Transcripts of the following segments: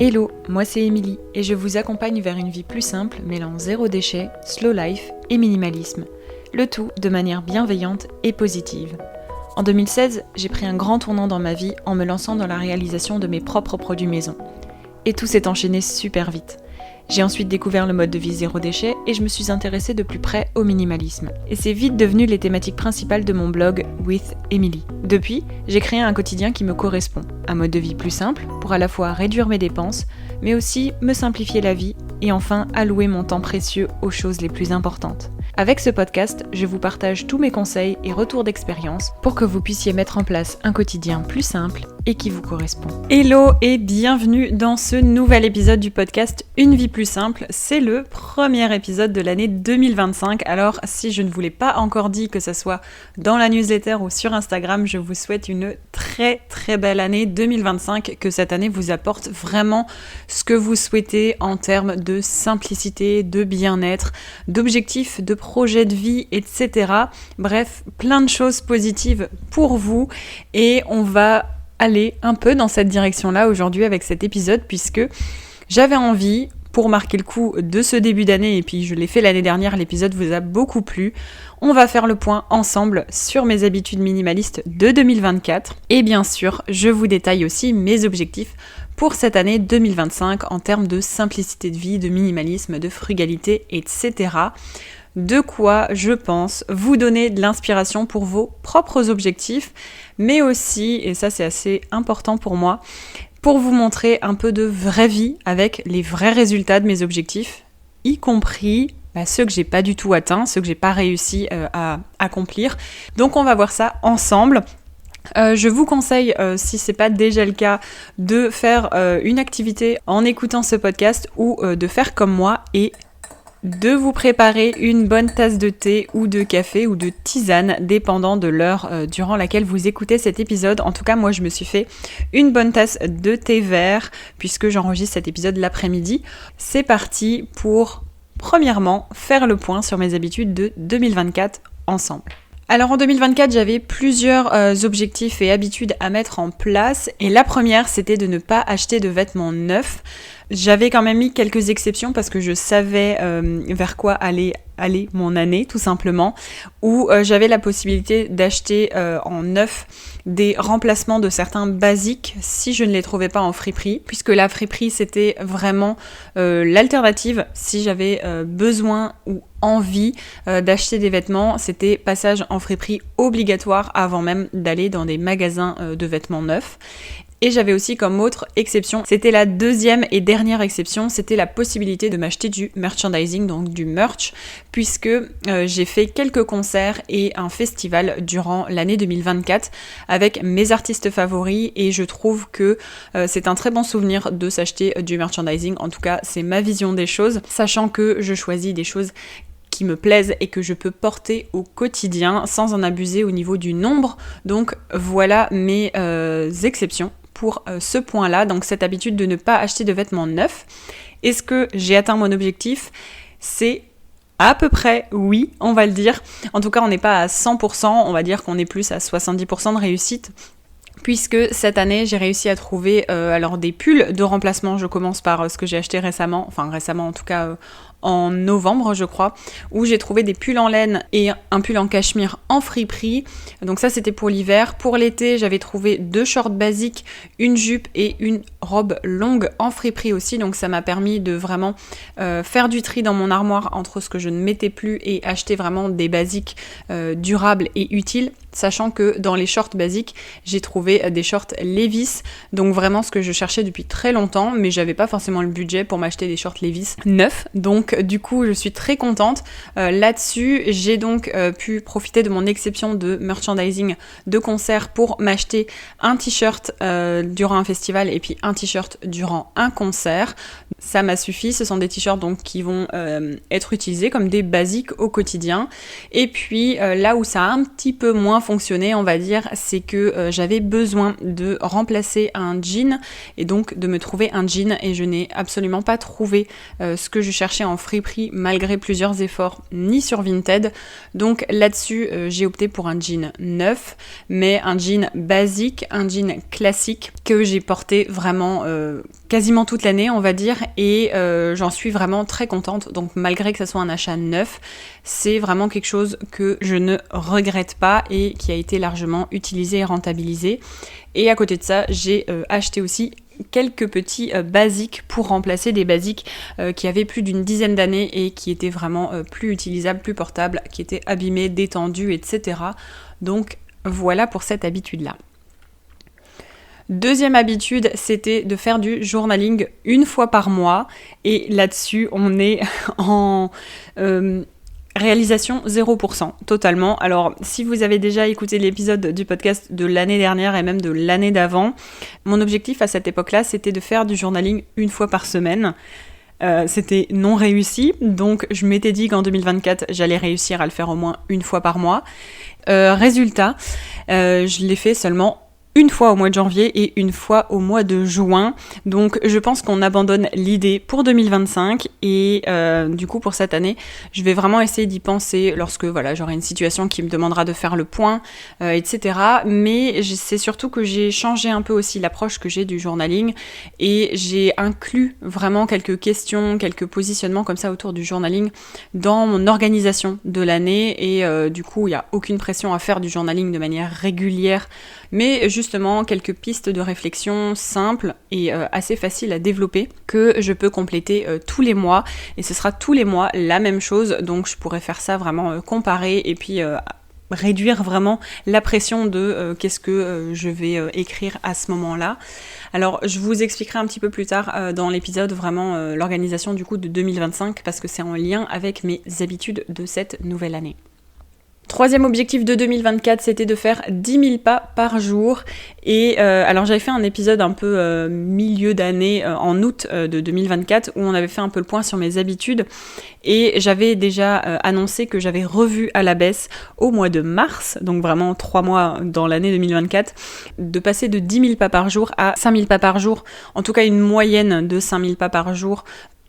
Hello, moi c'est Émilie et je vous accompagne vers une vie plus simple mêlant zéro déchet, slow life et minimalisme. Le tout de manière bienveillante et positive. En 2016, j'ai pris un grand tournant dans ma vie en me lançant dans la réalisation de mes propres produits maison. Et tout s'est enchaîné super vite. J'ai ensuite découvert le mode de vie zéro déchet et je me suis intéressée de plus près au minimalisme. Et c'est vite devenu les thématiques principales de mon blog With Emily. Depuis, j'ai créé un quotidien qui me correspond. Un mode de vie plus simple pour à la fois réduire mes dépenses, mais aussi me simplifier la vie et enfin allouer mon temps précieux aux choses les plus importantes. Avec ce podcast, je vous partage tous mes conseils et retours d'expérience pour que vous puissiez mettre en place un quotidien plus simple et qui vous correspond. Hello et bienvenue dans ce nouvel épisode du podcast Une vie plus simple. C'est le premier épisode de l'année 2025. Alors si je ne vous l'ai pas encore dit, que ce soit dans la newsletter ou sur Instagram, je vous souhaite une très très belle année 2025, que cette année vous apporte vraiment ce que vous souhaitez en termes de simplicité, de bien-être, d'objectifs, de projets de vie, etc. Bref, plein de choses positives pour vous et on va aller un peu dans cette direction-là aujourd'hui avec cet épisode puisque j'avais envie, pour marquer le coup de ce début d'année, et puis je l'ai fait l'année dernière, l'épisode vous a beaucoup plu, on va faire le point ensemble sur mes habitudes minimalistes de 2024 et bien sûr, je vous détaille aussi mes objectifs pour cette année 2025 en termes de simplicité de vie, de minimalisme, de frugalité, etc. De quoi, je pense, vous donner de l'inspiration pour vos propres objectifs, mais aussi, et ça c'est assez important pour moi, pour vous montrer un peu de vraie vie avec les vrais résultats de mes objectifs, y compris ceux que j'ai pas du tout atteints, ceux que j'ai pas réussi à accomplir. Donc on va voir ça ensemble. Je vous conseille, si c'est pas déjà le cas, de faire une activité en écoutant ce podcast ou de faire comme moi et de vous préparer une bonne tasse de thé ou de café ou de tisane, dépendant de l'heure durant laquelle vous écoutez cet épisode. En tout cas, moi, je me suis fait une bonne tasse de thé vert puisque j'enregistre cet épisode l'après-midi. C'est parti pour, premièrement, faire le point sur mes habitudes de 2024 ensemble. Alors en 2024, j'avais plusieurs objectifs et habitudes à mettre en place. Et la première, c'était de ne pas acheter de vêtements neufs. J'avais quand même mis quelques exceptions parce que je savais vers quoi allait mon année, tout simplement, où j'avais la possibilité d'acheter en neuf des remplacements de certains basiques si je ne les trouvais pas en friperie, puisque la friperie, c'était vraiment l'alternative si j'avais besoin ou envie d'acheter des vêtements. C'était passage en friperie obligatoire avant même d'aller dans des magasins de vêtements neufs. Et j'avais aussi comme autre exception, c'était la deuxième et dernière exception, c'était la possibilité de m'acheter du merchandising, donc du merch, puisque j'ai fait quelques concerts et un festival durant l'année 2024 avec mes artistes favoris et je trouve que c'est un très bon souvenir de s'acheter du merchandising. En tout cas, c'est ma vision des choses, sachant que je choisis des choses qui me plaisent et que je peux porter au quotidien sans en abuser au niveau du nombre. Donc voilà mes exceptions pour ce point-là, donc cette habitude de ne pas acheter de vêtements neufs. Est-ce que j'ai atteint mon objectif ? C'est à peu près oui, on va le dire. En tout cas, on n'est pas à 100%, on va dire qu'on est plus à 70% de réussite. Puisque cette année, j'ai réussi à trouver alors des pulls de remplacement. Je commence par ce que j'ai acheté récemment, en tout cas en novembre je crois, où j'ai trouvé des pulls en laine et un pull en cachemire en friperie. Donc ça c'était pour l'hiver. Pour l'été, j'avais trouvé 2 shorts basiques, une jupe et une robe longue en friperie aussi. Donc ça m'a permis de vraiment faire du tri dans mon armoire entre ce que je ne mettais plus et acheter vraiment des basiques durables et utiles. Sachant que dans les shorts basiques, j'ai trouvé des shorts Levi's, donc vraiment ce que je cherchais depuis très longtemps, mais j'avais pas forcément le budget pour m'acheter des shorts Levi's neufs, donc du coup je suis très contente là-dessus. J'ai donc pu profiter de mon exception de merchandising de concert pour m'acheter un t-shirt durant un festival et puis un t-shirt durant un concert. Ça m'a suffi, ce sont des t-shirts donc qui vont être utilisés comme des basiques au quotidien. Et puis là où ça a un petit peu moins fonctionné, on va dire, c'est que j'avais besoin de remplacer un jean et donc de me trouver un jean et je n'ai absolument pas trouvé ce que je cherchais en friperie malgré plusieurs efforts, ni sur Vinted. Donc là-dessus, j'ai opté pour un jean neuf, mais un jean basique, un jean classique que j'ai porté vraiment quasiment toute l'année, on va dire, et j'en suis vraiment très contente. Donc malgré que ce soit un achat neuf, c'est vraiment quelque chose que je ne regrette pas et qui a été largement utilisé et rentabilisé. Et à côté de ça, j'ai acheté aussi quelques petits basiques pour remplacer des basiques qui avaient plus d'une dizaine d'années et qui étaient vraiment plus utilisables, plus portables, qui étaient abîmés, détendus, etc. Donc voilà pour cette habitude-là. Deuxième habitude, c'était de faire du journaling une fois par mois. Et là-dessus, on est en réalisation 0%, totalement. Alors, si vous avez déjà écouté l'épisode du podcast de l'année dernière et même de l'année d'avant, mon objectif à cette époque-là, c'était de faire du journaling une fois par semaine. C'était non réussi, donc je m'étais dit qu'en 2024, j'allais réussir à le faire au moins une fois par mois. Résultat, je l'ai fait seulement une fois au mois de janvier et une fois au mois de juin. Donc je pense qu'on abandonne l'idée pour 2025 et du coup pour cette année, je vais vraiment essayer d'y penser lorsque j'aurai une situation qui me demandera de faire le point, etc. Mais c'est surtout que j'ai changé un peu aussi l'approche que j'ai du journaling et j'ai inclus vraiment quelques questions, quelques positionnements comme ça autour du journaling dans mon organisation de l'année et du coup il n'y a aucune pression à faire du journaling de manière régulière, mais justement quelques pistes de réflexion simples et assez faciles à développer que je peux compléter tous les mois et ce sera tous les mois la même chose, donc je pourrais faire ça vraiment comparer et puis réduire vraiment la pression de qu'est-ce que je vais écrire à ce moment-là. Alors je vous expliquerai un petit peu plus tard dans l'épisode vraiment l'organisation du coup de 2025 parce que c'est en lien avec mes habitudes de cette nouvelle année. Troisième objectif de 2024, c'était de faire 10 000 pas par jour. Et alors j'avais fait un épisode un peu milieu d'année en août de 2024 où on avait fait un peu le point sur mes habitudes. Et j'avais déjà annoncé que j'avais revu à la baisse au mois de mars, donc vraiment 3 mois dans l'année 2024, de passer de 10 000 pas par jour à 5 000 pas par jour. En tout cas une moyenne de 5 000 pas par jour.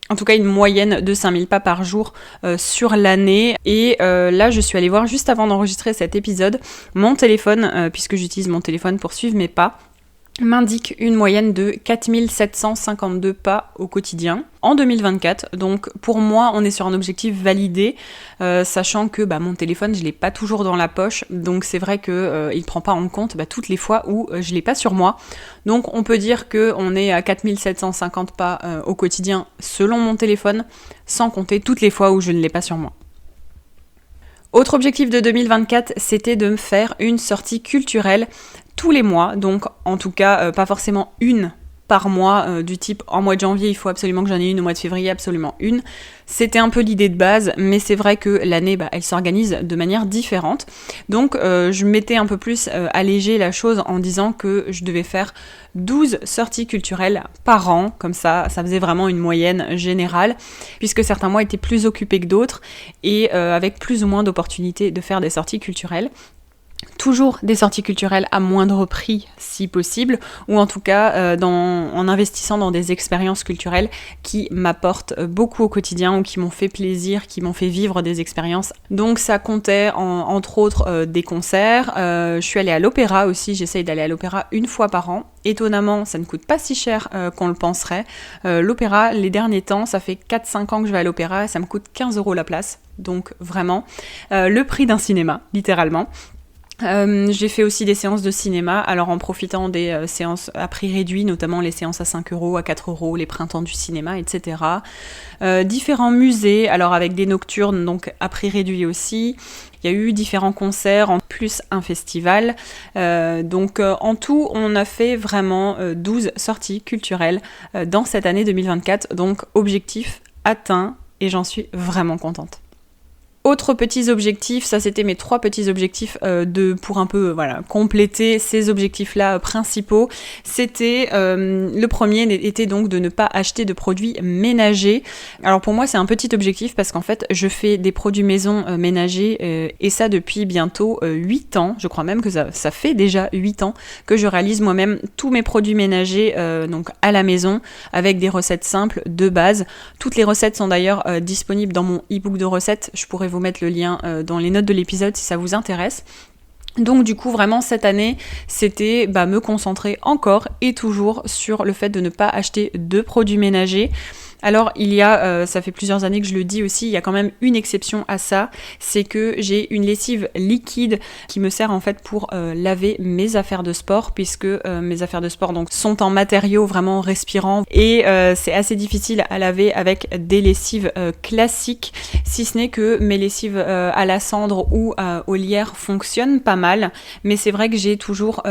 En tout cas, une moyenne de 5000 pas par jour sur l'année. Et là, je suis allée voir juste avant d'enregistrer cet épisode, mon téléphone, puisque j'utilise mon téléphone pour suivre mes pas, m'indique une moyenne de 4752 pas au quotidien en 2024. Donc pour moi, on est sur un objectif validé, sachant que mon téléphone, je l'ai pas toujours dans la poche. Donc c'est vrai que il prend pas en compte toutes les fois où je l'ai pas sur moi. Donc on peut dire qu'on est à 4750 pas au quotidien selon mon téléphone, sans compter toutes les fois où je ne l'ai pas sur moi. Autre objectif de 2024, c'était de me faire une sortie culturelle tous les mois, donc en tout cas pas forcément une par mois, du type en mois de janvier il faut absolument que j'en ai une, au mois de février absolument une. C'était un peu l'idée de base, mais c'est vrai que l'année elle s'organise de manière différente. Donc je m'étais un peu plus allégé la chose en disant que je devais faire 12 sorties culturelles par an, comme ça faisait vraiment une moyenne générale, puisque certains mois étaient plus occupés que d'autres et avec plus ou moins d'opportunités de faire des sorties culturelles. Toujours des sorties culturelles à moindre prix si possible, ou en tout cas en investissant dans des expériences culturelles qui m'apportent beaucoup au quotidien ou qui m'ont fait plaisir, qui m'ont fait vivre des expériences. Donc ça comptait entre autres des concerts, je suis allée à l'opéra aussi, j'essaye d'aller à l'opéra une fois par an. Étonnamment, ça ne coûte pas si cher qu'on le penserait. L'opéra, les derniers temps, ça fait 4-5 ans que je vais à l'opéra, ça me coûte 15 € la place, donc vraiment le prix d'un cinéma, littéralement. J'ai fait aussi des séances de cinéma, alors en profitant des séances à prix réduit, notamment les séances à 5 €, à 4 €, les printemps du cinéma, etc. Différents musées, alors avec des nocturnes, donc à prix réduit aussi. Il y a eu différents concerts, en plus un festival. Donc en tout, on a fait vraiment 12 sorties culturelles dans cette année 2024. Donc objectif atteint et j'en suis vraiment contente. Autres petits objectifs, ça c'était mes 3 petits objectifs pour un peu compléter ces objectifs-là principaux. C'était le premier était donc de ne pas acheter de produits ménagers. Alors pour moi c'est un petit objectif parce qu'en fait je fais des produits maison ménagers et ça depuis bientôt 8 ans. Je crois même que ça fait déjà 8 ans que je réalise moi-même tous mes produits ménagers donc à la maison avec des recettes simples de base. Toutes les recettes sont d'ailleurs disponibles dans mon e-book de recettes. Je pourrais vous mettre le lien dans les notes de l'épisode si ça vous intéresse. Donc du coup vraiment cette année c'était me concentrer encore et toujours sur le fait de ne pas acheter de produits ménagers. Alors il y a, ça fait plusieurs années que je le dis aussi, il y a quand même une exception à ça, c'est que j'ai une lessive liquide qui me sert en fait pour laver mes affaires de sport, puisque mes affaires de sport donc sont en matériaux vraiment respirants et c'est assez difficile à laver avec des lessives classiques, si ce n'est que mes lessives à la cendre ou au lierre fonctionnent pas mal, mais c'est vrai que j'ai toujours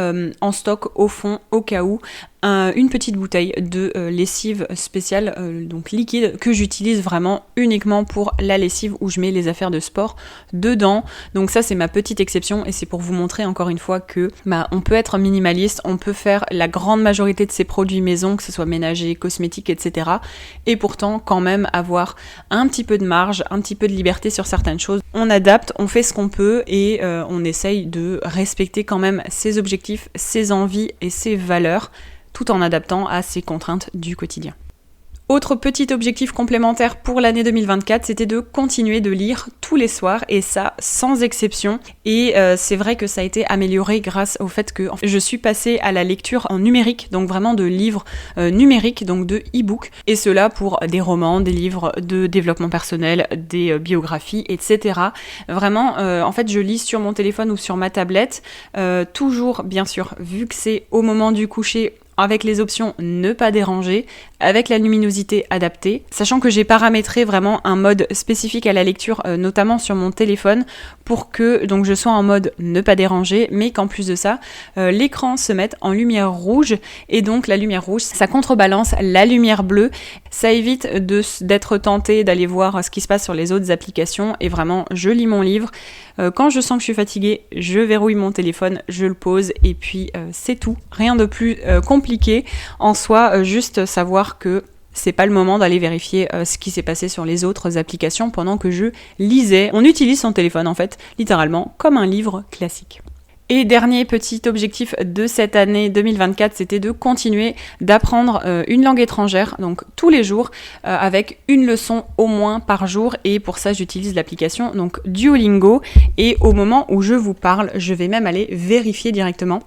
en stock au fond au cas où une petite bouteille de lessive spéciale, donc liquide, que j'utilise vraiment uniquement pour la lessive où je mets les affaires de sport dedans. Donc ça c'est ma petite exception et c'est pour vous montrer encore une fois que on peut être minimaliste, on peut faire la grande majorité de ses produits maison, que ce soit ménager, cosmétique, etc. et pourtant quand même avoir un petit peu de marge, un petit peu de liberté sur certaines choses. On adapte, on fait ce qu'on peut et on essaye de respecter quand même ses objectifs, ses envies et ses valeurs, tout en adaptant à ses contraintes du quotidien. Autre petit objectif complémentaire pour l'année 2024, c'était de continuer de lire tous les soirs, et ça sans exception. Et c'est vrai que ça a été amélioré grâce au fait que je suis passée à la lecture en numérique, donc vraiment de livres numériques, donc de e-book, et cela pour des romans, des livres de développement personnel, des biographies, etc. Vraiment, en fait, je lis sur mon téléphone ou sur ma tablette, toujours, bien sûr, vu que c'est au moment du coucher, avec les options ne pas déranger, avec la luminosité adaptée, sachant que j'ai paramétré vraiment un mode spécifique à la lecture, notamment sur mon téléphone, pour que donc je sois en mode ne pas déranger, mais qu'en plus de ça, l'écran se mette en lumière rouge, et donc la lumière rouge, ça contrebalance la lumière bleue, ça évite d'être tenté d'aller voir ce qui se passe sur les autres applications, et vraiment, je lis mon livre. Quand je sens que je suis fatiguée, je verrouille mon téléphone, je le pose, et puis c'est tout. Rien de plus compliqué en soi, juste savoir que c'est pas le moment d'aller vérifier ce qui s'est passé sur les autres applications pendant que je lisais. On utilise son téléphone en fait, littéralement, comme un livre classique. Et dernier petit objectif de cette année 2024, c'était de continuer d'apprendre une langue étrangère, donc tous les jours, avec une leçon au moins par jour. Et pour ça, j'utilise l'application donc Duolingo. Et au moment où je vous parle, je vais même aller vérifier directement.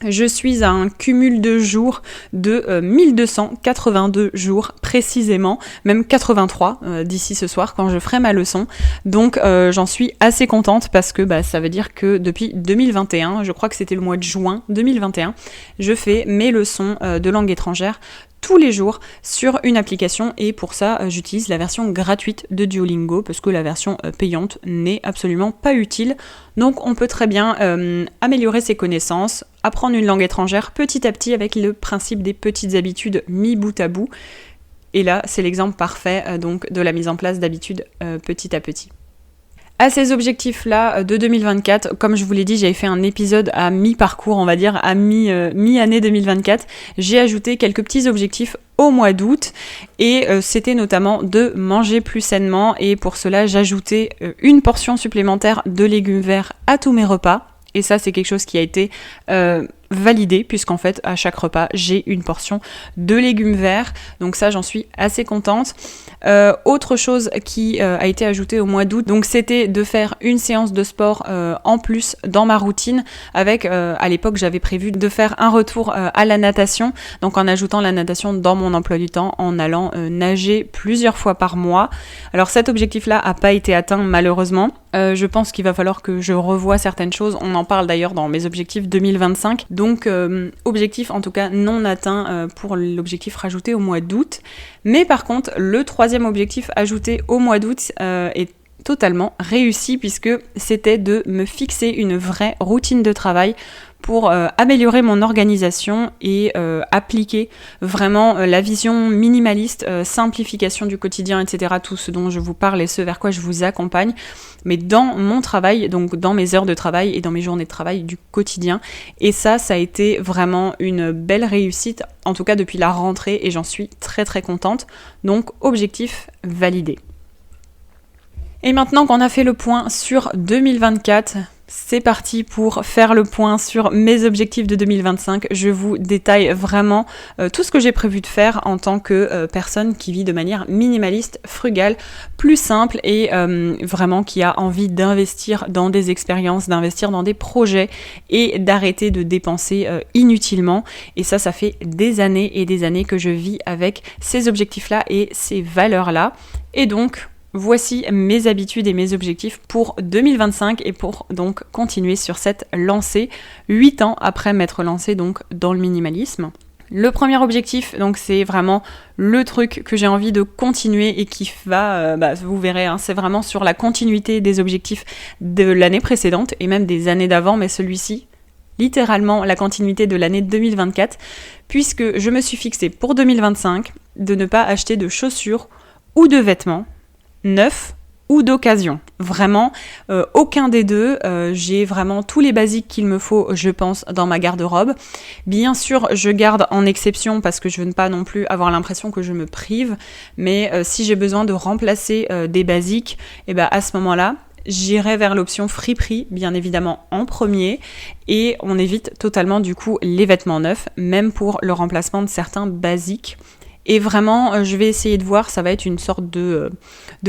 Je suis à un cumul de jours de 1282 jours précisément, même 83 d'ici ce soir quand je ferai ma leçon. Donc j'en suis assez contente parce que ça veut dire que depuis 2021, je crois que c'était le mois de juin 2021, je fais mes leçons de langue étrangère tous les jours sur une application, et pour ça j'utilise la version gratuite de Duolingo parce que la version payante n'est absolument pas utile. Donc on peut très bien améliorer ses connaissances, apprendre une langue étrangère petit à petit avec le principe des petites habitudes mis bout à bout. Et là c'est l'exemple parfait donc de la mise en place d'habitudes petit à petit. À ces objectifs-là de 2024, comme je vous l'ai dit, j'avais fait un épisode à mi-parcours, on va dire, à mi-année 2024. J'ai ajouté quelques petits objectifs au mois d'août et c'était notamment de manger plus sainement, et pour cela j'ajoutais une portion supplémentaire de légumes verts à tous mes repas. Et ça c'est quelque chose qui a été validé, puisqu'en fait à chaque repas j'ai une portion de légumes verts, donc ça j'en suis assez contente. Autre chose qui a été ajoutée au mois d'août, donc c'était de faire une séance de sport en plus dans ma routine, avec à l'époque j'avais prévu de faire un retour à la natation, donc en ajoutant la natation dans mon emploi du temps, en allant nager plusieurs fois par mois. Alors cet objectif là a pas été atteint malheureusement. Je pense qu'il va falloir que je revoie certaines choses, on en parle d'ailleurs dans mes objectifs 2025, donc objectif en tout cas non atteint pour l'objectif rajouté au mois d'août. Mais par contre le troisième objectif ajouté au mois d'août est totalement réussi puisque c'était de me fixer une vraie routine de travail pour améliorer mon organisation et appliquer vraiment la vision minimaliste, simplification du quotidien, etc. Tout ce dont je vous parle et ce vers quoi je vous accompagne, mais dans mon travail, donc dans mes heures de travail et dans mes journées de travail du quotidien. Et ça a été vraiment une belle réussite, en tout cas depuis la rentrée, et j'en suis très très contente. Donc objectif validé. Et maintenant qu'on a fait le point sur 2024, c'est parti pour faire le point sur mes objectifs de 2025. Je vous détaille vraiment tout ce que j'ai prévu de faire en tant que personne qui vit de manière minimaliste, frugale, plus simple et vraiment qui a envie d'investir dans des expériences, d'investir dans des projets et d'arrêter de dépenser inutilement. Et ça fait des années et des années que je vis avec ces objectifs-là et ces valeurs-là. Et donc, voici mes habitudes et mes objectifs pour 2025 et pour donc continuer sur cette lancée 8 ans après m'être lancée donc dans le minimalisme. Le premier objectif, donc c'est vraiment le truc que j'ai envie de continuer et qui va, vous verrez, c'est vraiment sur la continuité des objectifs de l'année précédente et même des années d'avant, mais celui-ci, littéralement la continuité de l'année 2024, puisque je me suis fixée pour 2025 de ne pas acheter de chaussures ou de vêtements neuf ou d'occasion. Vraiment, aucun des deux. J'ai vraiment tous les basiques qu'il me faut, je pense, dans ma garde-robe. Bien sûr, je garde en exception parce que je veux pas non plus avoir l'impression que je me prive. Mais si j'ai besoin de remplacer des basiques, à ce moment-là, j'irai vers l'option friperie, bien évidemment, en premier. Et on évite totalement, du coup, les vêtements neufs, même pour le remplacement de certains basiques. Et vraiment, je vais essayer de voir, ça va être une sorte de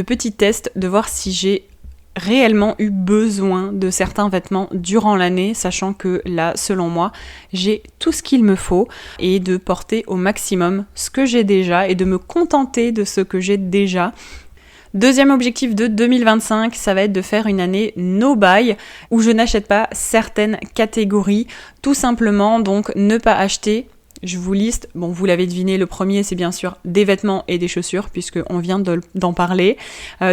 petit test, de voir si j'ai réellement eu besoin de certains vêtements durant l'année, sachant que là, selon moi, j'ai tout ce qu'il me faut, et de porter au maximum ce que j'ai déjà et de me contenter de ce que j'ai déjà. Deuxième objectif de 2025, ça va être de faire une année no buy, où je n'achète pas certaines catégories, tout simplement, donc ne pas acheter. Je vous liste, bon vous l'avez deviné, le premier c'est bien sûr des vêtements et des chaussures puisqu'on vient d'en parler.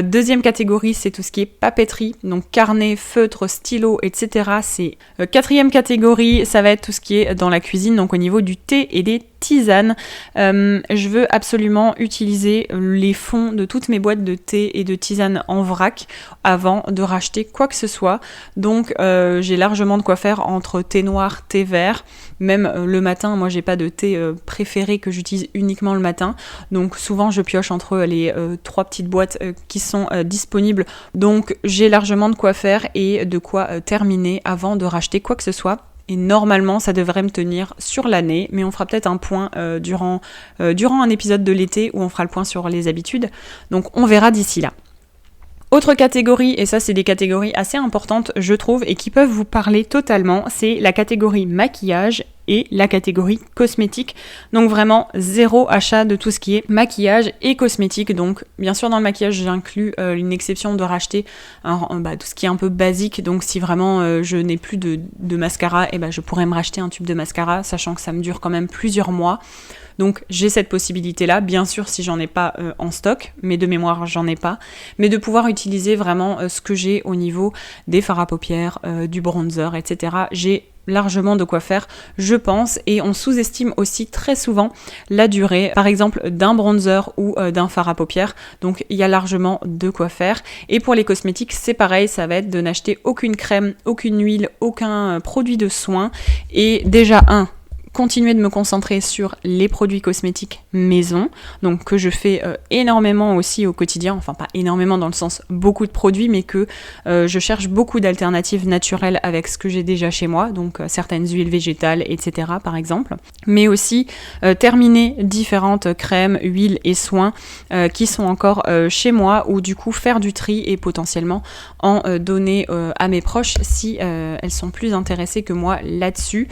Deuxième catégorie c'est tout ce qui est papeterie, donc carnet, feutre, stylo, etc. C'est quatrième catégorie, ça va être tout ce qui est dans la cuisine, donc au niveau du thé et des tisanes. Je veux absolument utiliser les fonds de toutes mes boîtes de thé et de tisane en vrac avant de racheter quoi que ce soit. Donc j'ai largement de quoi faire entre thé noir, thé vert. Même le matin, moi j'ai pas de thé préféré que j'utilise uniquement le matin. Donc souvent je pioche entre les 3 petites boîtes qui sont disponibles. Donc j'ai largement de quoi faire et de quoi terminer avant de racheter quoi que ce soit. Et normalement, ça devrait me tenir sur l'année, mais on fera peut-être un point durant un épisode de l'été où on fera le point sur les habitudes. Donc on verra d'ici là. Autre catégorie, et ça c'est des catégories assez importantes je trouve et qui peuvent vous parler totalement, c'est la catégorie maquillage et la catégorie cosmétique. Donc vraiment zéro achat de tout ce qui est maquillage et cosmétique. Donc bien sûr dans le maquillage j'inclus une exception de racheter tout ce qui est un peu basique. Donc si vraiment je n'ai plus de mascara, je pourrais me racheter un tube de mascara, sachant que ça me dure quand même plusieurs mois. Donc j'ai cette possibilité-là, bien sûr si j'en ai pas en stock, mais de mémoire j'en ai pas, mais de pouvoir utiliser vraiment ce que j'ai au niveau des fards à paupières, du bronzer, etc. J'ai largement de quoi faire, je pense, et on sous-estime aussi très souvent la durée, par exemple d'un bronzer ou d'un fard à paupières, donc il y a largement de quoi faire. Et pour les cosmétiques, c'est pareil, ça va être de n'acheter aucune crème, aucune huile, aucun produit de soin, et déjà continuer de me concentrer sur les produits cosmétiques maison, donc que je fais énormément aussi au quotidien, enfin pas énormément dans le sens beaucoup de produits, mais que je cherche beaucoup d'alternatives naturelles avec ce que j'ai déjà chez moi, donc certaines huiles végétales, etc. par exemple, mais aussi terminer différentes crèmes, huiles et soins qui sont encore chez moi, ou du coup faire du tri et potentiellement en donner à mes proches si elles sont plus intéressées que moi là-dessus.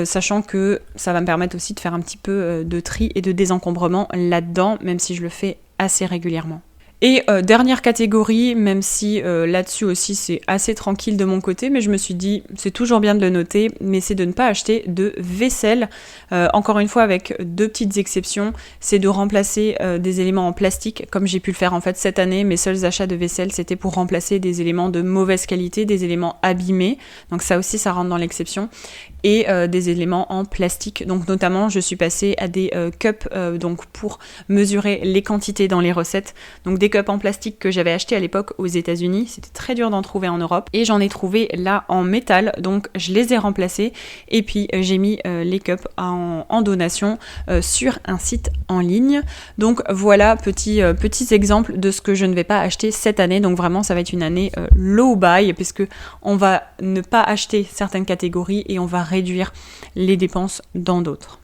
Sachant que ça va me permettre aussi de faire un petit peu de tri et de désencombrement là-dedans, même si je le fais assez régulièrement. Et dernière catégorie, même si là-dessus aussi c'est assez tranquille de mon côté, mais je me suis dit, c'est toujours bien de le noter, mais c'est de ne pas acheter de vaisselle. Encore une fois, avec 2 petites exceptions, c'est de remplacer des éléments en plastique, comme j'ai pu le faire en fait cette année. Mes seuls achats de vaisselle, c'était pour remplacer des éléments de mauvaise qualité, des éléments abîmés, donc ça aussi ça rentre dans l'exception, et des éléments en plastique. Donc notamment, je suis passée à des cups donc pour mesurer les quantités dans les recettes. Donc des cups en plastique que j'avais acheté à l'époque aux États-Unis, c'était très dur d'en trouver en Europe, et j'en ai trouvé là en métal, donc je les ai remplacés, et puis j'ai mis les cups en donation sur un site en ligne. Donc voilà, petits exemples de ce que je ne vais pas acheter cette année. Donc vraiment ça va être une année low buy, puisque on va ne pas acheter certaines catégories et on va réduire les dépenses dans d'autres.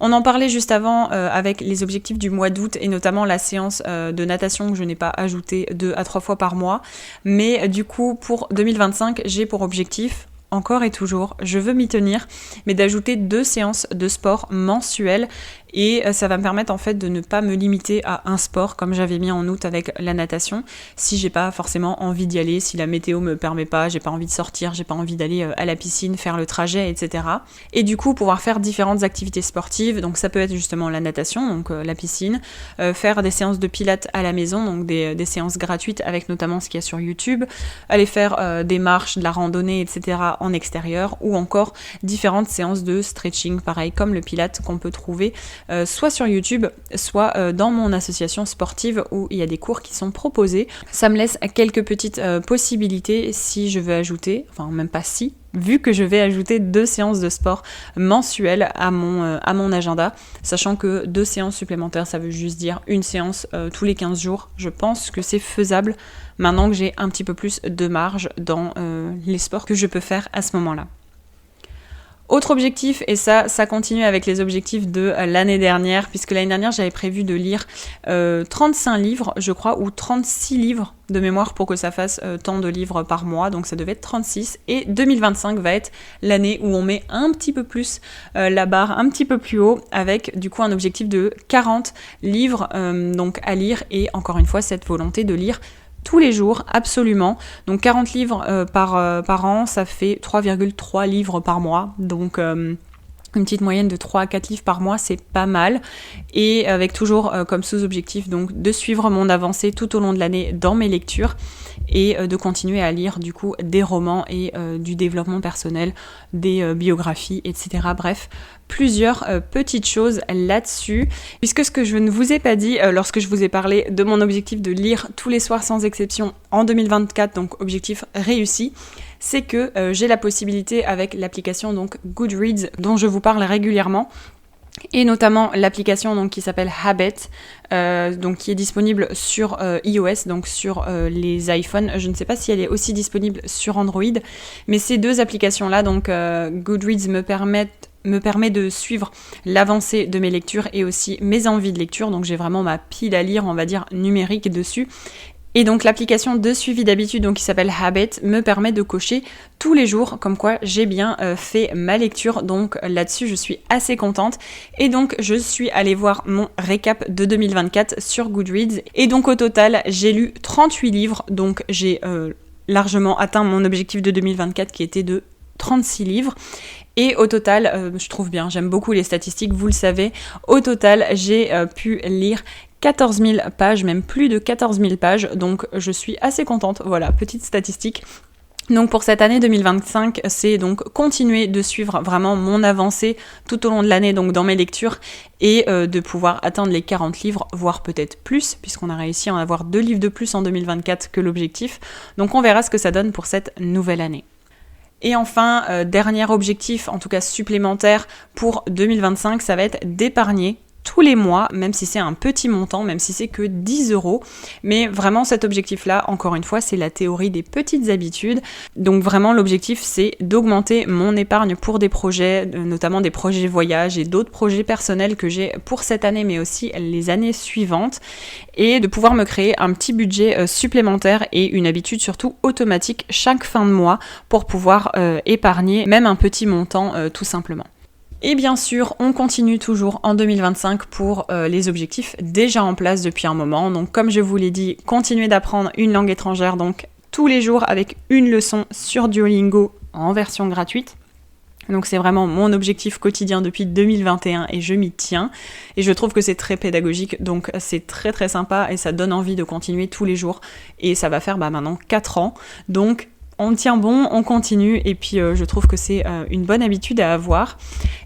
On en parlait juste avant avec les objectifs du mois d'août et notamment la séance de natation que je n'ai pas ajoutée 2 à 3 fois par mois. Mais du coup, pour 2025, j'ai pour objectif, encore et toujours, je veux m'y tenir, mais d'ajouter 2 séances de sport mensuelles. Et ça va me permettre en fait de ne pas me limiter à un sport comme j'avais mis en août avec la natation, si j'ai pas forcément envie d'y aller, si la météo me permet pas, j'ai pas envie de sortir, j'ai pas envie d'aller à la piscine, faire le trajet, etc. Et du coup pouvoir faire différentes activités sportives, donc ça peut être justement la natation, donc la piscine, faire des séances de pilates à la maison, donc des séances gratuites avec notamment ce qu'il y a sur YouTube, aller faire des marches, de la randonnée, etc. en extérieur, ou encore différentes séances de stretching, pareil comme le pilates qu'on peut trouver soit sur YouTube, soit dans mon association sportive où il y a des cours qui sont proposés. Ça me laisse quelques petites possibilités si je veux ajouter, enfin même pas si, vu que je vais ajouter 2 séances de sport mensuelles à mon agenda, sachant que 2 séances supplémentaires, ça veut juste dire une séance tous les 15 jours. Je pense que c'est faisable maintenant que j'ai un petit peu plus de marge dans les sports que je peux faire à ce moment-là. Autre objectif, et ça continue avec les objectifs de l'année dernière, puisque l'année dernière j'avais prévu de lire 35 livres, je crois, ou 36 livres de mémoire pour que ça fasse tant de livres par mois, donc ça devait être 36, et 2025 va être l'année où on met un petit peu plus la barre un petit peu plus haut, avec du coup un objectif de 40 livres donc à lire, et encore une fois cette volonté de lire tous les jours, absolument. Donc 40 livres par an, ça fait 3,3 livres par mois. Donc une petite moyenne de 3 à 4 livres par mois, c'est pas mal. Et avec toujours comme sous-objectif donc de suivre mon avancée tout au long de l'année dans mes lectures et de continuer à lire du coup des romans et du développement personnel, des biographies, etc. Bref, plusieurs petites choses là-dessus. Puisque ce que je ne vous ai pas dit lorsque je vous ai parlé de mon objectif de lire tous les soirs sans exception en 2024, donc objectif réussi, c'est que j'ai la possibilité avec l'application donc Goodreads dont je vous parle régulièrement, et notamment l'application donc qui s'appelle Habit, donc qui est disponible sur iOS, donc sur les iPhones. Je ne sais pas si elle est aussi disponible sur Android, mais ces 2 applications là, donc Goodreads me permet de suivre l'avancée de mes lectures et aussi mes envies de lecture, donc j'ai vraiment ma pile à lire, on va dire numérique dessus. Et donc l'application de suivi d'habitude donc qui s'appelle Habit me permet de cocher tous les jours comme quoi j'ai bien fait ma lecture, donc là-dessus je suis assez contente. Et donc je suis allée voir mon récap de 2024 sur Goodreads, et donc au total j'ai lu 38 livres, donc j'ai largement atteint mon objectif de 2024 qui était de 36 livres. Et au total, je trouve bien, j'aime beaucoup les statistiques, vous le savez, au total j'ai pu lire 14 000 pages, même plus de 14 000 pages, donc je suis assez contente, voilà, petite statistique. Donc pour cette année 2025, c'est donc continuer de suivre vraiment mon avancée tout au long de l'année, donc dans mes lectures, et de pouvoir atteindre les 40 livres, voire peut-être plus, puisqu'on a réussi à en avoir 2 livres de plus en 2024 que l'objectif. Donc on verra ce que ça donne pour cette nouvelle année. Et enfin, dernier objectif, en tout cas supplémentaire pour 2025, ça va être d'épargner tous les mois, même si c'est un petit montant, même si c'est que 10 €. Mais vraiment cet objectif-là, encore une fois, c'est la théorie des petites habitudes. Donc vraiment l'objectif, c'est d'augmenter mon épargne pour des projets, notamment des projets voyage et d'autres projets personnels que j'ai pour cette année, mais aussi les années suivantes. Et de pouvoir me créer un petit budget supplémentaire et une habitude surtout automatique chaque fin de mois pour pouvoir épargner même un petit montant tout simplement. Et bien sûr, on continue toujours en 2025 pour les objectifs déjà en place depuis un moment. Donc comme je vous l'ai dit, continuer d'apprendre une langue étrangère, donc tous les jours avec une leçon sur Duolingo en version gratuite. Donc c'est vraiment mon objectif quotidien depuis 2021 et je m'y tiens. Et je trouve que c'est très pédagogique, donc c'est très très sympa et ça donne envie de continuer tous les jours. Et ça va faire maintenant 4 ans, donc on tient bon, on continue et puis je trouve que c'est une bonne habitude à avoir.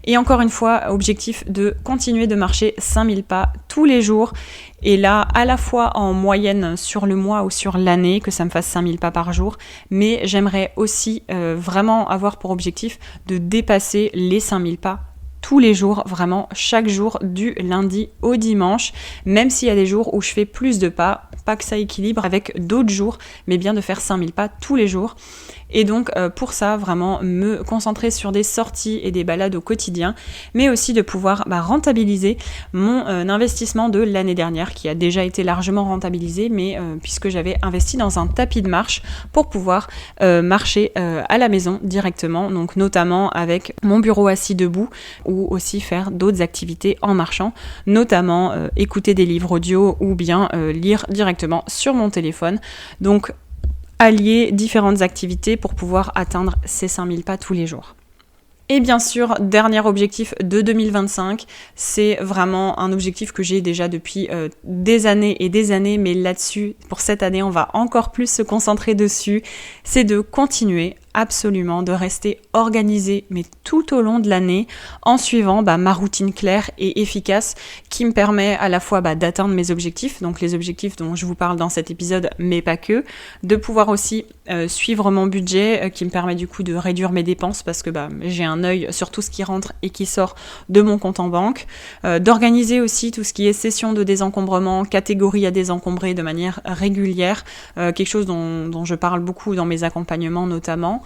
Et encore une fois, objectif de continuer de marcher 5000 pas tous les jours. Et là, à la fois en moyenne sur le mois ou sur l'année, que ça me fasse 5000 pas par jour, mais j'aimerais aussi vraiment avoir pour objectif de dépasser les 5000 pas tous les jours, vraiment chaque jour du lundi au dimanche, même s'il y a des jours où je fais plus de pas que ça équilibre avec d'autres jours, mais bien de faire 5000 pas tous les jours. Et donc pour ça, vraiment me concentrer sur des sorties et des balades au quotidien, mais aussi de pouvoir rentabiliser mon investissement de l'année dernière, qui a déjà été largement rentabilisé, mais puisque j'avais investi dans un tapis de marche pour pouvoir marcher à la maison directement, donc notamment avec mon bureau assis debout, ou aussi faire d'autres activités en marchant, notamment écouter des livres audio ou bien lire directement sur mon téléphone. Donc allier différentes activités pour pouvoir atteindre ces 5000 pas tous les jours. Et bien sûr, dernier objectif de 2025, c'est vraiment un objectif que j'ai déjà depuis des années et des années, mais là-dessus, pour cette année, on va encore plus se concentrer dessus, c'est de continuer absolument de rester organisée, mais tout au long de l'année, en suivant ma routine claire et efficace qui me permet à la fois d'atteindre mes objectifs, donc les objectifs dont je vous parle dans cet épisode, mais pas que, de pouvoir aussi suivre mon budget qui me permet du coup de réduire mes dépenses parce que j'ai un œil sur tout ce qui rentre et qui sort de mon compte en banque, d'organiser aussi tout ce qui est session de désencombrement, catégorie à désencombrer de manière régulière, quelque chose dont je parle beaucoup dans mes accompagnements notamment.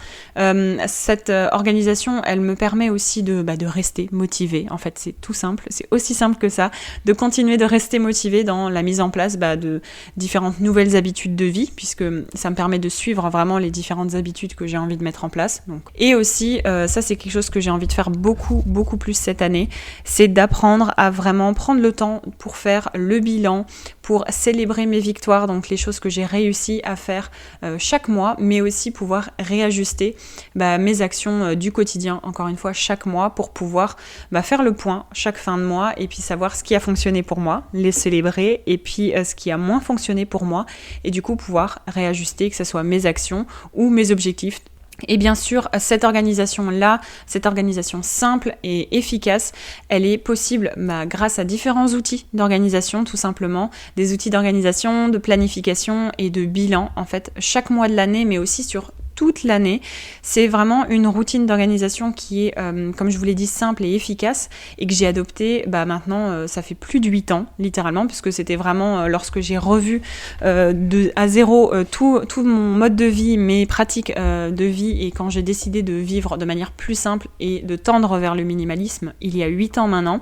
Cette organisation, elle me permet aussi de rester motivée. En fait, c'est tout simple, c'est aussi simple que ça, de continuer de rester motivée dans la mise en place de différentes nouvelles habitudes de vie, puisque ça me permet de suivre vraiment les différentes habitudes que j'ai envie de mettre en place. Donc. Et aussi, ça c'est quelque chose que j'ai envie de faire beaucoup plus cette année, c'est d'apprendre à vraiment prendre le temps pour faire le bilan, pour célébrer mes victoires, donc les choses que j'ai réussi à faire chaque mois, mais aussi pouvoir réajuster mes actions du quotidien, encore une fois chaque mois, pour pouvoir faire le point chaque fin de mois et puis savoir ce qui a fonctionné pour moi, les célébrer, et puis ce qui a moins fonctionné pour moi, et du coup pouvoir réajuster, que ce soit mes actions ou mes objectifs. Et bien sûr, cette organisation-là, cette organisation simple et efficace, elle est possible grâce à différents outils d'organisation, tout simplement, des outils d'organisation, de planification et de bilan, en fait, chaque mois de l'année, mais aussi sur toute l'année. C'est vraiment une routine d'organisation qui est, comme je vous l'ai dit, simple et efficace et que j'ai adoptée maintenant, ça fait plus de 8 ans, littéralement, puisque c'était vraiment lorsque j'ai revu à zéro tout mon mode de vie, mes pratiques de vie, et quand j'ai décidé de vivre de manière plus simple et de tendre vers le minimalisme il y a 8 ans maintenant.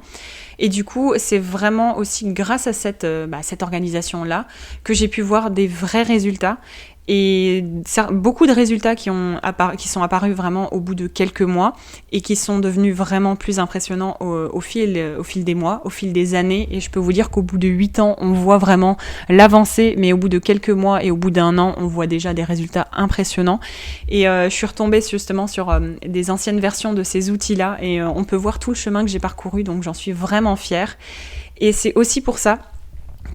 Et du coup, c'est vraiment aussi grâce à cette organisation-là que j'ai pu voir des vrais résultats. Et beaucoup de résultats qui sont apparus vraiment au bout de quelques mois et qui sont devenus vraiment plus impressionnants au fil des mois, au fil des années. Et je peux vous dire qu'au bout de 8 ans, on voit vraiment l'avancée, mais au bout de quelques mois et au bout d'un an, on voit déjà des résultats impressionnants. Et je suis retombée justement sur des anciennes versions de ces outils-là et on peut voir tout le chemin que j'ai parcouru, donc j'en suis vraiment fière. Et c'est aussi pour ça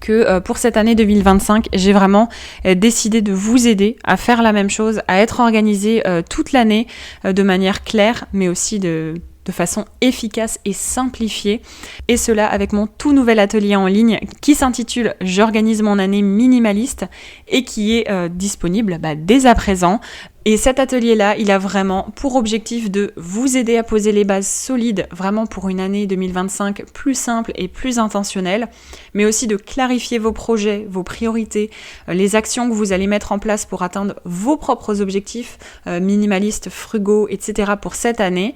que pour cette année 2025, j'ai vraiment décidé de vous aider à faire la même chose, à être organisé toute l'année de manière claire, mais aussi de façon efficace et simplifiée. Et cela avec mon tout nouvel atelier en ligne qui s'intitule « J'organise mon année minimaliste » et qui est disponible dès à présent. Et cet atelier-là, il a vraiment pour objectif de vous aider à poser les bases solides, vraiment pour une année 2025 plus simple et plus intentionnelle, mais aussi de clarifier vos projets, vos priorités, les actions que vous allez mettre en place pour atteindre vos propres objectifs minimalistes, frugaux, etc. pour cette année.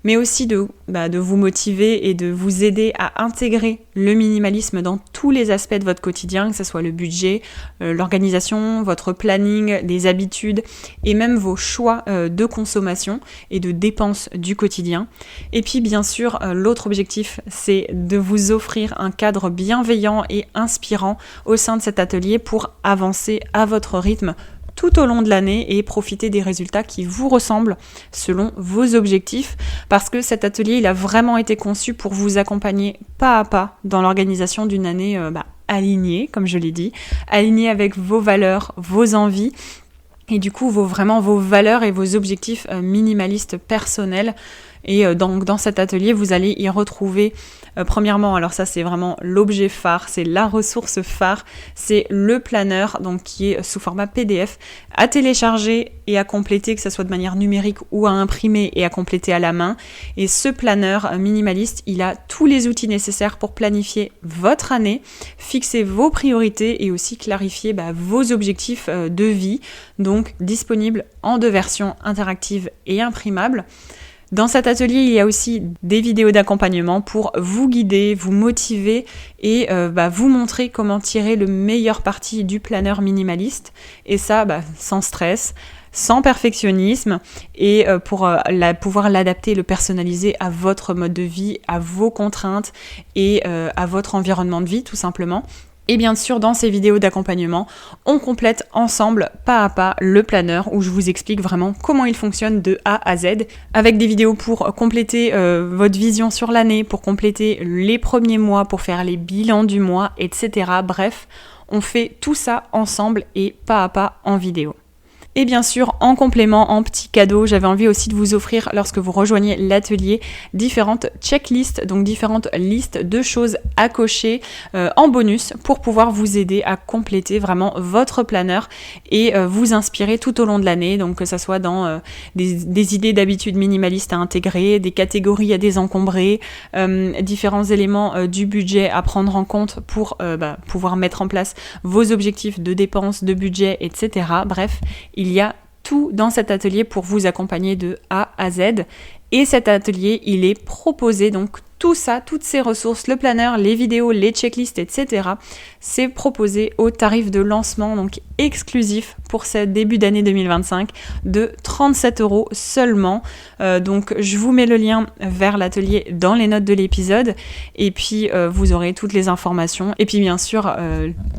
mais aussi de vous motiver et de vous aider à intégrer le minimalisme dans tous les aspects de votre quotidien, que ce soit le budget, l'organisation, votre planning, les habitudes et même vos choix de consommation et de dépenses du quotidien. Et puis bien sûr, l'autre objectif, c'est de vous offrir un cadre bienveillant et inspirant au sein de cet atelier pour avancer à votre rythme tout au long de l'année et profiter des résultats qui vous ressemblent selon vos objectifs, parce que cet atelier, il a vraiment été conçu pour vous accompagner pas à pas dans l'organisation d'une année alignée, comme je l'ai dit, alignée avec vos valeurs, vos envies, et du coup vos valeurs et vos objectifs minimalistes personnels. Et donc dans cet atelier, vous allez y retrouver premièrement, alors ça c'est vraiment l'objet phare, c'est la ressource phare, c'est le planeur, donc qui est sous format PDF, à télécharger et à compléter, que ce soit de manière numérique ou à imprimer et à compléter à la main. Et ce planeur minimaliste, il a tous les outils nécessaires pour planifier votre année, fixer vos priorités et aussi clarifier vos objectifs de vie, donc disponible en 2 versions interactives et imprimables. Dans cet atelier, il y a aussi des vidéos d'accompagnement pour vous guider, vous motiver et vous montrer comment tirer le meilleur parti du planeur minimaliste. Et ça, sans stress, sans perfectionnisme et pour pouvoir l'adapter, le personnaliser à votre mode de vie, à vos contraintes et à votre environnement de vie tout simplement. Et bien sûr, dans ces vidéos d'accompagnement, on complète ensemble, pas à pas, le planeur où je vous explique vraiment comment il fonctionne de A à Z, avec des vidéos pour compléter votre vision sur l'année, pour compléter les premiers mois, pour faire les bilans du mois, etc. Bref, on fait tout ça ensemble et pas à pas en vidéo. Et bien sûr, en complément, en petit cadeau, j'avais envie aussi de vous offrir, lorsque vous rejoignez l'atelier, différentes checklists, donc différentes listes de choses à cocher en bonus pour pouvoir vous aider à compléter vraiment votre planeur et vous inspirer tout au long de l'année, donc que ça soit dans des idées d'habitudes minimalistes à intégrer, des catégories à désencombrer, différents éléments du budget à prendre en compte pour pouvoir mettre en place vos objectifs de dépenses, de budget, etc. Bref, il y a tout dans cet atelier pour vous accompagner de A à Z. Et cet atelier, il est proposé, donc tout ça, toutes ces ressources, le planeur, les vidéos, les checklists, etc. C'est proposé au tarif de lancement, donc exclusif pour ce début d'année 2025, de 37 € seulement. Donc je vous mets le lien vers l'atelier dans les notes de l'épisode. Et puis vous aurez toutes les informations. Et puis bien sûr,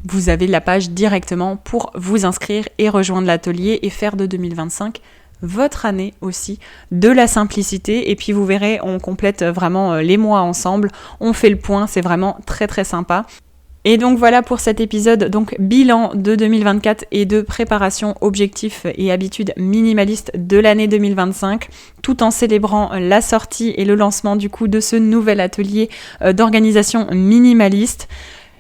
vous avez la page directement pour vous inscrire et rejoindre l'atelier et faire de 2025 votre année aussi de la simplicité. Et puis vous verrez, on complète vraiment les mois ensemble, on fait le point, c'est vraiment très très sympa. Et donc voilà pour cet épisode, donc bilan de 2024 et de préparation objectifs et habitudes minimalistes de l'année 2025, tout en célébrant la sortie et le lancement du coup de ce nouvel atelier d'organisation minimaliste.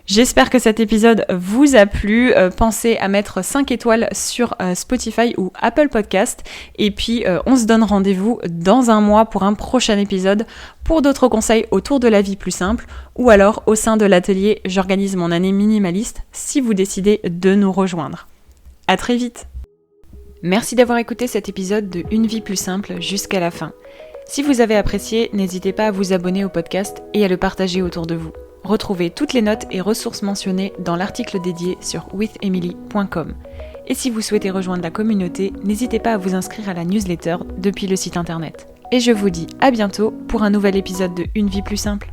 J'espère que cet épisode vous a plu. Pensez à mettre 5 étoiles sur Spotify ou Apple Podcast. Et puis, on se donne rendez-vous dans un mois pour un prochain épisode pour d'autres conseils autour de la vie plus simple ou alors au sein de l'atelier J'organise mon année minimaliste si vous décidez de nous rejoindre. À très vite. Merci d'avoir écouté cet épisode de Une vie plus simple jusqu'à la fin. Si vous avez apprécié, n'hésitez pas à vous abonner au podcast et à le partager autour de vous. Retrouvez toutes les notes et ressources mentionnées dans l'article dédié sur withemily.com. Et si vous souhaitez rejoindre la communauté, n'hésitez pas à vous inscrire à la newsletter depuis le site internet. Et je vous dis à bientôt pour un nouvel épisode de Une vie plus simple.